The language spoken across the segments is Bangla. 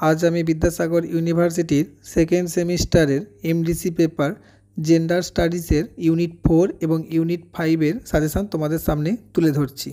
आज आमी विद्यासागर यूनिभार्सिटिर सेकेंड सेमिस्टारेर एमडिसी पेपर जेंडार स्टाडिजर यूनिट 4 एवं यूनिट 5 एर साजेशन तोमादेर सामने तुले धरछि।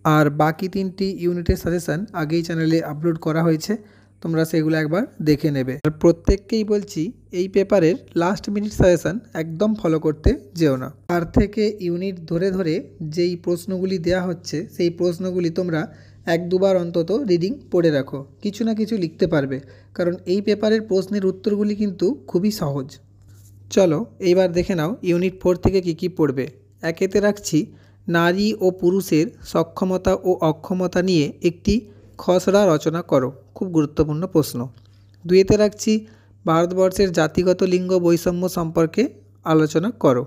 और बाकी तीनटी यूनिटेर साजेशन आगेई चैनेले आपलोड करा हयेछे, तोमरा सेगुलो एकबार देखे नेबे। और प्रत्येककेई बोलछि এই পেপারের লাস্ট মিনিট সাজেশন একদম ফলো করতে যেও না। তার থেকে ইউনিট ধরে ধরে যেই প্রশ্নগুলি দেওয়া হচ্ছে সেই প্রশ্নগুলি তোমরা এক দুবার অন্তত রিডিং পড়ে রাখো, কিছু না কিছু লিখতে পারবে, কারণ এই পেপারের প্রশ্নের উত্তরগুলি কিন্তু খুবই সহজ। চলো এইবার দেখে নাও ইউনিট 4 থেকে কি কি পড়বে। একেতে রাখছি নারী ও পুরুষের সক্ষমতা ও অক্ষমতা নিয়ে একটি খসড়া রচনা করো, খুব গুরুত্বপূর্ণ প্রশ্ন। দুইতে রাখছি ভারতবর্ষের জাতিগত লিঙ্গ বৈষম্য সম্পর্কে আলোচনা করো।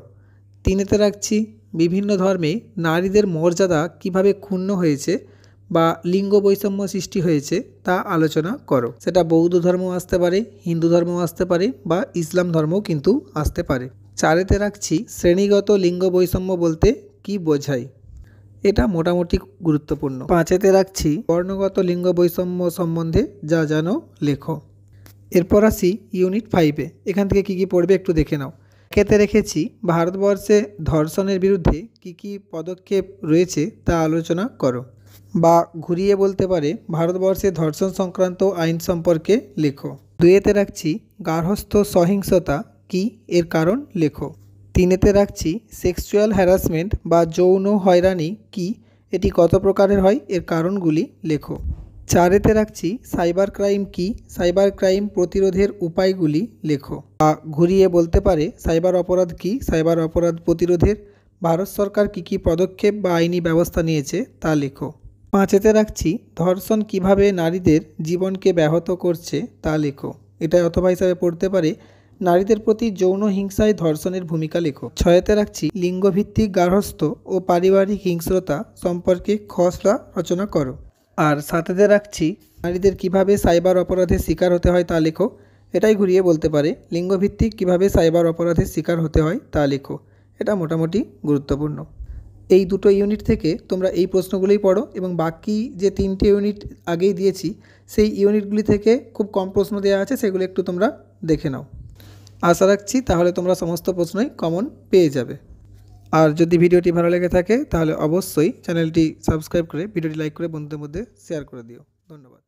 তিনেতে রাখছি বিভিন্ন ধর্মে নারীদের মর্যাদা কিভাবে ক্ষুণ্ণ হয়েছে বা লিঙ্গ বৈষম্য সৃষ্টি হয়েছে তা আলোচনা করো। সেটা বৌদ্ধ ধর্ম আসতে পারে, হিন্দু ধর্ম আসতে পারে বা ইসলাম ধর্মও কিন্তু আসতে পারে। চারেতে রাখছি শ্রেণীগত লিঙ্গ বৈষম্য বলতে কি বোঝায়, এটা মোটামুটি গুরুত্বপূর্ণ। পাঁচেতে রাখছি বর্ণগত লিঙ্গ বৈষম্য সম্বন্ধে যা জানো লেখো। এরপর আসি ইউনিট 5-এ, এখান থেকে কী কী পড়বে একটু দেখে নাও। একেতে রেখেছি ভারতবর্ষে ধর্ষণের বিরুদ্ধে কী কী পদক্ষেপ রয়েছে তা আলোচনা করো, বা ঘুরিয়ে বলতে পারে ভারতবর্ষে ধর্ষণ সংক্রান্ত আইন সম্পর্কে লেখো। দুইয়েতে রাখছি গার্হস্থ্য সহিংসতা কী, এর কারণ লেখো। তিনেতে রাখছি সেক্সুয়াল হ্যারাসমেন্ট বা যৌন হয়রানি কী, এটি কত প্রকারের হয়, এর কারণগুলি লেখো। চারেতে রাখছি সাইবার ক্রাইম কী, সাইবার ক্রাইম প্রতিরোধের উপায়গুলি লেখো, বা ঘুরিয়ে বলতে পারে সাইবার অপরাধ কী, সাইবার অপরাধ প্রতিরোধের ভারত সরকার কী কী পদক্ষেপ বা আইনি ব্যবস্থা নিয়েছে তা লেখো। পাঁচেতে রাখছি ধর্ষণ কিভাবে নারীদের জীবনকে ব্যাহত করছে তা লেখো, এটা অথবা হিসাবে পড়তে পারে নারীদের প্রতি যৌন হিংসায় ধর্ষণের ভূমিকা লেখো। ছয়েতে রাখছি লিঙ্গভিত্তিক গার্হস্থ্য ও পারিবারিক হিংস্রতা সম্পর্কে খসড়া রচনা করো। আর সাথেতে রাখছি নারীদের কিভাবে সাইবার অপরাধের শিকার হতে হয় তা লেখো, এটাই ঘুরিয়ে বলতে পারে লিঙ্গভিত্তিক কিভাবে সাইবার অপরাধের শিকার হতে হয় তা লেখো, এটা মোটামুটি গুরুত্বপূর্ণ। এই দুটো ইউনিট থেকে তোমরা এই প্রশ্নগুলোই পড়ো এবং বাকি যে তিনটে ইউনিট আগেই দিয়েছি সেই ইউনিটগুলি থেকে খুব কম প্রশ্ন দেওয়া আছে, সেগুলো একটু তোমরা দেখে নাও। আশা রাখছি তাহলে তোমরা সমস্ত প্রশ্নই কমন পেয়ে যাবে। আর যদি ভিডিওটি ভালো লেগে থাকে তাহলে অবশ্যই চ্যানেলটি সাবস্ক্রাইব করে ভিডিওটি লাইক করে বন্ধুদের মধ্যে শেয়ার করে দিও। ধন্যবাদ।